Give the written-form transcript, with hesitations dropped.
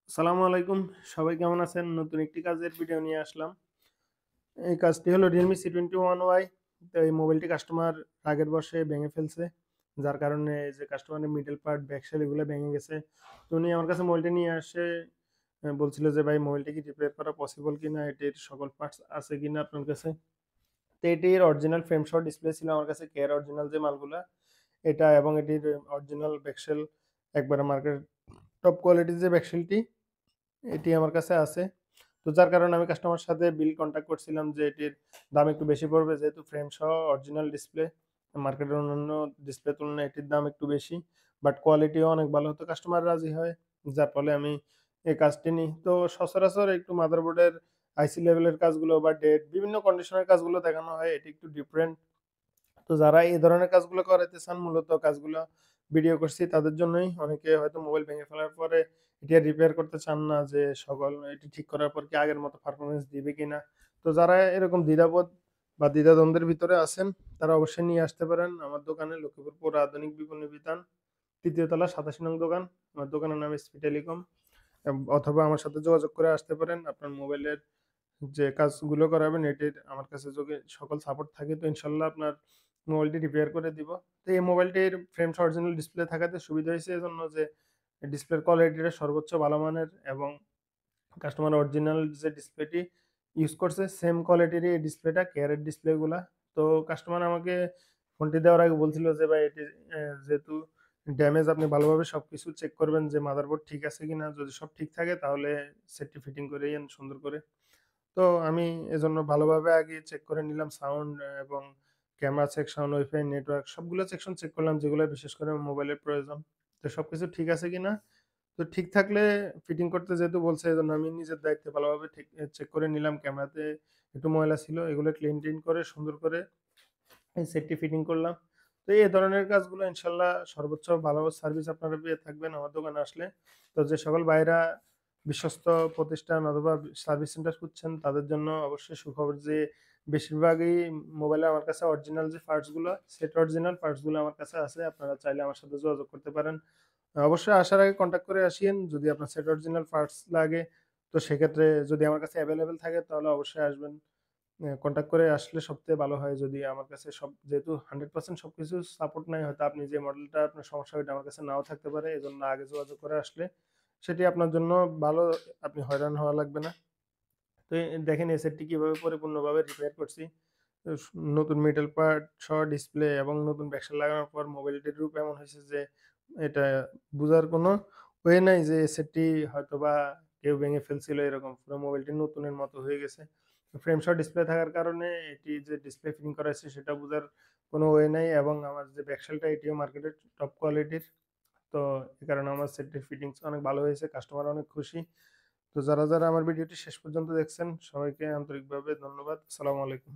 আসসালামু আলাইকুম। সবাই কেমন আছেন? নতুন একটি কাজের ভিডিও নিয়ে আসলাম। এই কাজটি হলো Realme C21Y। তো এই মোবাইলটি কাস্টমার রাগের বশে ভেঙে ফেলছে। যার কারণে এই যে কাস্টমারের মিডল পার্ট, ব্যাকশেল এগুলো ভেঙে গেছে। তো উনি আমার কাছে মোবাইলটা নিয়ে আসে বলছিল যে, "ভাই মোবাইলটি কি রিপেয়ার করা পসিবল কিনা? এটির সকল পার্টস আছে কিনা আপনার কাছে?" তো এটির অরিজিনাল ফ্রেম সহ ডিসপ্লে ছিল আমার কাছে, কেয়ার অরিজিনাল যে মালগুলা, এটা এবং এটির অরিজিনাল ব্যাকশেল একবারে মার্কেট টপ কোয়ালিটির যে ব্যাকশেলটি এটি আমার কাছে আছে। তো যার কারণে আমি কাস্টমারের সাথে বিল কনট্যাক্ট করছিলাম যে এটির দাম একটু বেশি পড়বে যেহেতু ফ্রেম সহ অরিজিনাল ডিসপ্লে। মার্কেটের অন্যান্য ডিসপ্লের তুলনায় এটির দাম একটু বেশি। বাট কোয়ালিটিও অনেক ভালো। তো কাস্টমার রাজি হয়। যার ফলে আমি এই কাজটি নিই। তো সচরাচর একটু মাদারবোর্ডের আইসি লেভেলের কাজগুলো বা ডেট বিভিন্ন কন্ডিশনের কাজগুলো দেখানো হয়। এটি একটু ডিফারেন্ট। তো যারা এই ধরনের কাজগুলো করাইতে চান মূলত কাজগুলো ভিডিও করছি তাদের জন্যই। অনেকে হয়তো মোবাইল ভেঙে ফেলার পরে এটি আর রিপেয়ার করতে চান না যে সকল এটি ঠিক করার পর কি আগের মতো পারফরম্যান্স দিবে কিনা। তো যারা এরকম দ্বিধাবোধ বা দ্বিধাদ্বন্দ্বের ভিতরে আছেন তারা অবশ্যই নিয়ে আসতে পারেন আমার দোকানে লক্ষ্মীপুর পৌর আধুনিক বিপণী বিতান ৩য় তলা ৮৭ নং দোকান। আমার দোকানের নাম এসপি টেলিকম। অথবা আমার সাথে যোগাযোগ করে আসতে পারেন। আপনার মোবাইলের যে কাজগুলো করাবেন এটির আমার কাছে যদি সকল সাপোর্ট থাকে তো ইনশাল্লাহ আপনার মোবাইলটি রিপেয়ার করে দিব। তো এই মোবাইলটির ফ্রেমস অরিজিনাল ডিসপ্লে থাকাতে সুবিধা হয়েছে এজন্য যে ডিসপ্লের কোয়ালিটিটা সর্বোচ্চ ভালো মানের এবং কাস্টমার অরিজিনাল যে ডিসপ্লেটি ইউজ করছে সেম কোয়ালিটিরই এই ডিসপ্লেটা, কেয়ারের ডিসপ্লেগুলা। তো কাস্টমার আমাকে ফোনটি দেওয়ার আগে বলছিল যে, "ভাই এটি যেহেতু ড্যামেজ আপনি ভালোভাবে সবকিছু চেক করবেন যে মাদারবোর্ড ঠিক আছে কিনা। যদি সব ঠিক থাকে তাহলে সেটটি ফিটিং করিয়েন সুন্দর করে।" তো আমি এজন্য ভালোভাবে আগে চেক করে নিলাম সাউন্ড এবং ক্যামেরা সেকশন, ওয়াইফাই, নেটওয়ার্ক সবগুলো সেকশন চেক করলাম যেগুলো বিশেষ করে মোবাইলের প্রয়োজন। তো সবকিছু ঠিক আছে কিনা। তো ঠিক থাকলে ফিটিং করতে যেহেতু বলছে এজন্য আমি নিজের দায়িত্বে ভালোভাবে ঠিক চেক করে নিলাম। ক্যামেরাতে একটু ময়লা ছিল এগুলো ক্লিন-টিন করে সুন্দর করে এই সেটটি ফিটিং করলাম। তো এই ধরনের কাজগুলো ইনশাআল্লাহ সর্বোচ্চ ভালো সার্ভিস আপনারা পেয়ে থাকবেন আমার দোকানে আসলে। তো যে সকল ভাইরা বিশ্বস্ত প্রতিষ্ঠান অথবা সার্ভিস সেন্টার খুঁজছেন তাদের জন্য অবশ্যই সুখবর যে বেশিরভাগই মোবাইলে আমার কাছে অরিজিনাল যে পার্টস গুলো, সেট অরিজিনাল পার্টস গুলো আমার কাছে আছে। আপনারা চাইলে আমার সাথে যোগাযোগ করতে পারেন। অবশ্যই আসার আগে কনট্যাক্ট করে আসিয়েন। যদি আপনার সেট অরিজিনাল পার্টস লাগে তো সেক্ষেত্রে যদি আমার কাছে এভেইলেবল থাকে তাহলে অবশ্যই আসবেন। কনট্যাক্ট করে আসলে সবথেকে ভালো হয় যদি আমার কাছে সব যেহেতু 100% সবকিছু সাপোর্ট নাই হয়তো আপনি যে মডেলটা আপনার সমস্যা ওইটা আমার কাছে নাও থাকতে পারে। এজন্য আগে যোগাযোগ করে আসলে সেটি আপনার জন্য ভালো, আপনি হয়রান হওয়া লাগবে না। তো দেখেন এই সেটটি কিভাবে পরিপূর্ণভাবে রিপেয়ার করছি। স নতুন মেটাল পার্ট সহ ডিসপ্লে এবং নতুন ব্যাকশেল লাগানোর পর মোবাইলটির রূপ এমন হয়েছে যে এটা বুঝার কোনো ওয়ে নাই যে সেটটি হয়তোবা কেউ ভেঙে ফেলছিল এরকম। পুরো মোবাইলটি নতুনের মতো হয়ে গেছে। ফ্রেম সহ ডিসপ্লে থাকার কারণে এটি যে ডিসপ্লে ফিটিং করা হয়েছে সেটা বুঝার কোনো ওয়ে নাই এবং আমার যে ব্যাকশেলটা এটিও মার্কেটের টপ কোয়ালিটির। তো এ কারণে আমার সেটটির ফিটিংস অনেক ভালো হয়েছে। কাস্টমার অনেক খুশি। তো যারা আমার ভিডিওটি শেষ পর্যন্ত দেখছেন সবাইকে আন্তরিকভাবে ধন্যবাদ। আসসালামু আলাইকুম।